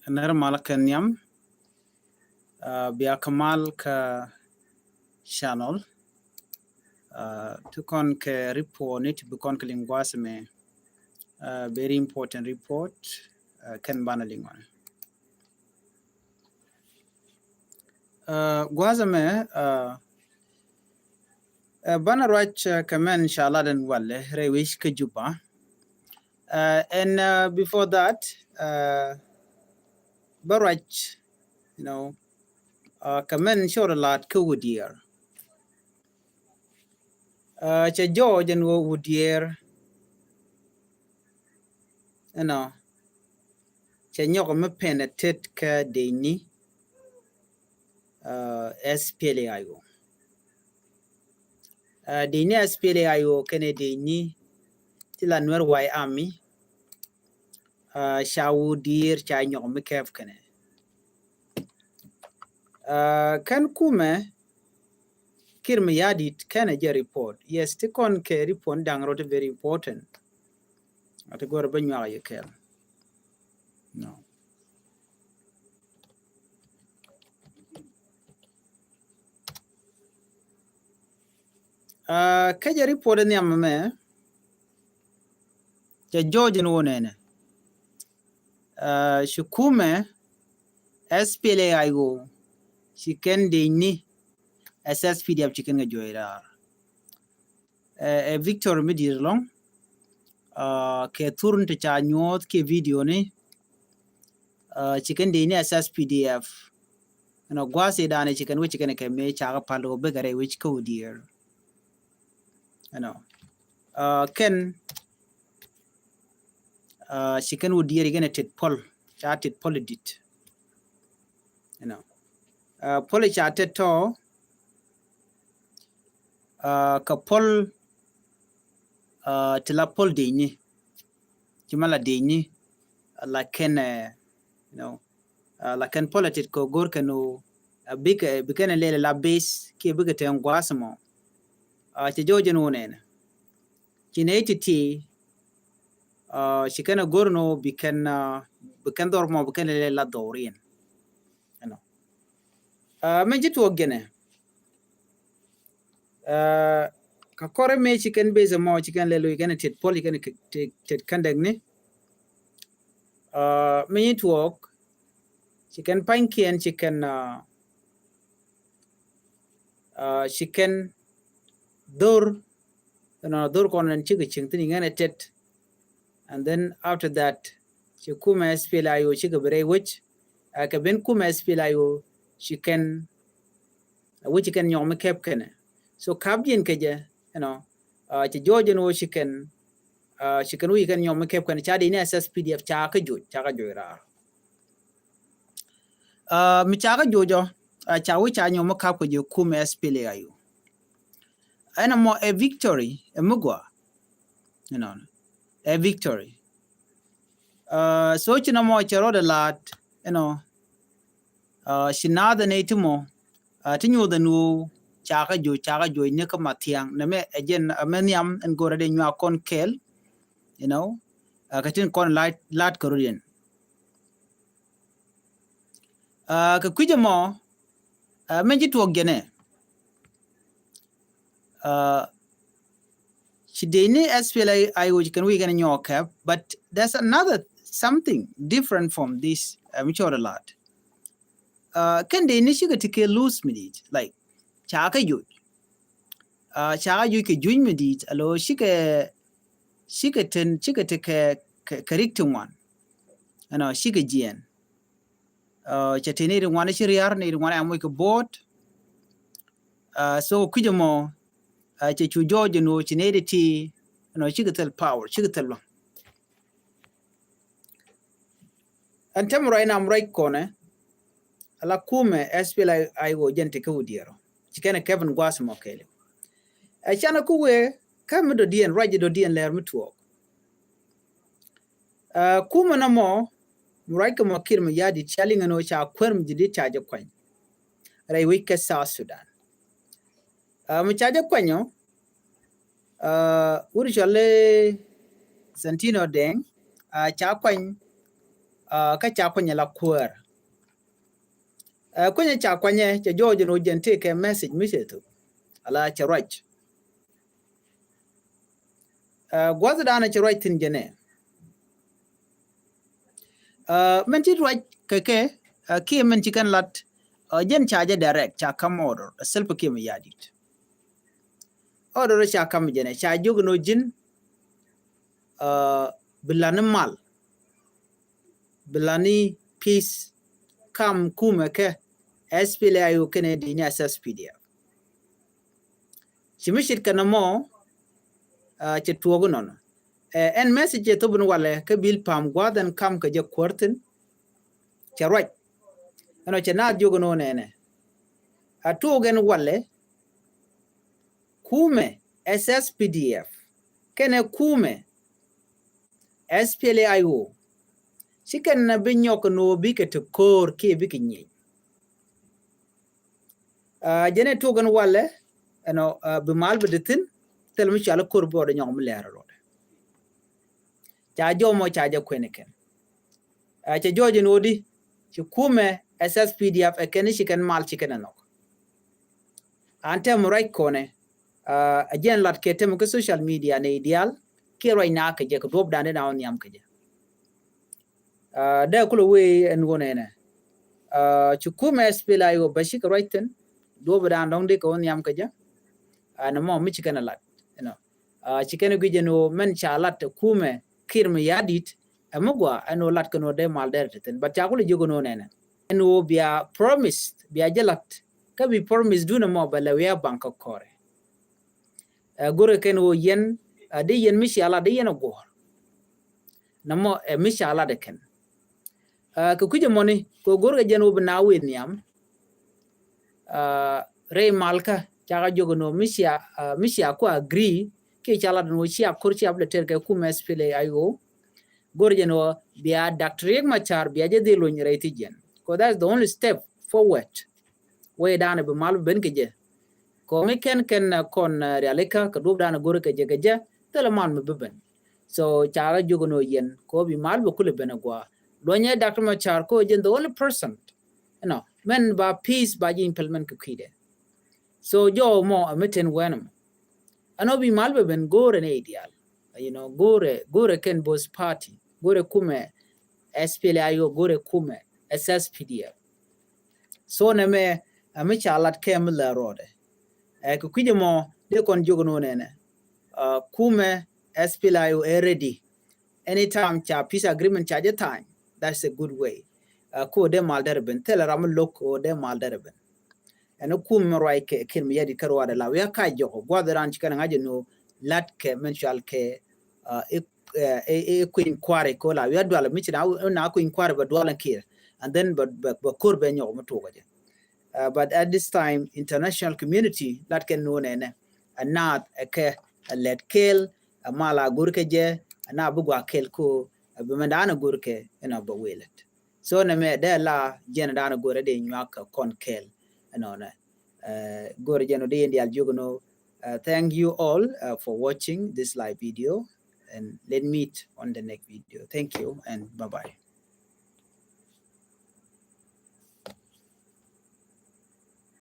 نرمال كنيم بيكمال ك channel تكون ك report نيت بكون كلينغواس me very important report كان بانا لينغوان غوازمه بانا راج كمان إن شاء الله دنوالله ريويش كجوبا and before that baraj you know كمان شور لات كودير cha George and Woodier you know cha nyoko me penetet ka deni SPLAIO deni SPLAIO kene deni tila Nuer Y Army cha Woodier cha nyoko me kef kene kan kume kirme yadit kana je report yes tikon ke report dangrote very important ate gor banywa yekel no kaje report ni amame ja George no nene shukume SPLAIO chicken de ni SSPDF chicken ga joira Victor Midir long ke turn te cha nyot ke video ni chicken de ni SSPDF no gwase dane chicken which chicken ke me cha palo be gare which ko dear you know ken chicken would dear again tit pol chatted polidit you know poli chatted to ka pol tila pol de ni kimala de ni la ken you know la ken politic ko gor kanu big bikene lele la base ke biga ten gwasmo te jojen wonen kinetiti shikana gorno bikan dormo bikan lele la dorin you know men jitu ogene ka kore me chicken base mo chicken lelo igene tet poli igene tet kandang ni men jitu og chicken panki and chicken dor dor konan chigi chingtini igene tet and then after that chikuma SPLAIO chiga bere which ka ben kuma SPLAIO chicken which chicken nyome kep kene so kabien keje you know che George no chicken we can nyome kep kene cha de ni SSPDF cha ka joira mi cha ka jojo cha we cha nyome kap ko je kuma SPLAIO ana mo a victory a mugwa you know a victory so china mo chero de lat you know shinada ne timo tinyo the nu chaka jo ne ka matiang na me again amenium and go de nyu kon kel you know ka tin kon lat korean ka kuje mo menji to gene Chideni SPLAIO can we get in your cap, but there's another something different from this mature a lot. Can the initiative take loose with it? Like Chaka you can join with it, allo she can take a correcting one. You know, she can GN. Chatini one is rear, need one and make a board. So Kujamo Chu George no chinedity, you know, she could tell power, she could tell long. And tell me right now, I'm right corner. Ala kume SPLAIO gente kawdiero. Chikana Kevin Gwasmo kele. A chana kuwe come do dien raje do dien ler mutuo. Kuma na mo muraika mo kirma yadi chalinga no cha kwerm jidi chaja kwany. Rai wike South Sudan. Mchaja kwanyo uri chale Santino deng cha kwany ka cha kwanya la kwer kwanya cha kwanya cha George no gente ke message miseto ala cha right gwaza dana cha right tin jene men ti right keke ki men ti kan lat jen cha ja direct cha kam order self ki me yadit order cha kam jene cha jog no jin bilani mal bilani peace kam kuma ke SPLA ayo kene dini SSPDF chimishit kana mo che tuogo nono en message to bun wale ke bil pam gwadan kam ka je kwartin che right ano che na jogo no nene atuogen wale kume SSPDF kene kume SPLA ayo chicken na binyok no bike to kor ke bikinyi jene tuogen wale ano bimal biditin tel mi chala kor bodo nyom lera rode cha jomo cha ja kweneken cha joje nodi chi kume SSPDF ekeni chicken mal chicken anok ante murai kone ajen lat ketem ko social media ne ideal ke roi na ke je ko dob dande na on yam ke je da kulo we en wona ne chi kume SPLA yo bashik roiten dob dan dong de ko on yam ke je ana mo mi chicken lat chicken gije no men cha lat kume kirmi yadit amugwa ano lat kono de mal der ten but cha kulo jogo no ne eno bia promised bia jalat ka bi promise duna mo bala we bank kore gore ken wo yen de yen mishala de yen go namo mishala de ken ko kuje moni ko gore jeno bna we niam re malka cha jogo no misia ko agree ke chala no chia kurchi ableter ke kuma SPLA ayo gore jeno bia doctor machar bia je de lo nyere tijen because that's the only step forward way down be mal ben keje ko mi ken kon realika ko dub dana gore keje keje teleman me beben so chara jogono yen ko bi mal be kule ben gwa donye Dr. Machar ko jen the only person men ba peace ba ji implement ko kide so jo mo ameten wenam ano bi mal be ben gore ne ideal gore ken boss party gore kume SPLA yo gore kume SSPDF so ne me amicha alat kem la rode ko kuje mo de kon jogono nene kume SPLA yo ready anytime cha peace agreement cha je time that's a good way ko de mal derben tel ram loko de mal derben eno kume roi ke kin mi yadi karwa de la ya ka jogo gwadran chikana ngaje no lat ke mental ke queen kware ko la ya dwala mi na queen kware ba dwala kir and then but kurbe nyo mo to gaje but at this time international community that can know nene not a let kill a mala gurke je na bugwa kel ko be mandana gurke ba welet so na me de la jena dana gore de nywaka kon kel na gore jeno de ndial jogono thank you all for watching this live video and let's meet on the next video. Thank you and bye bye.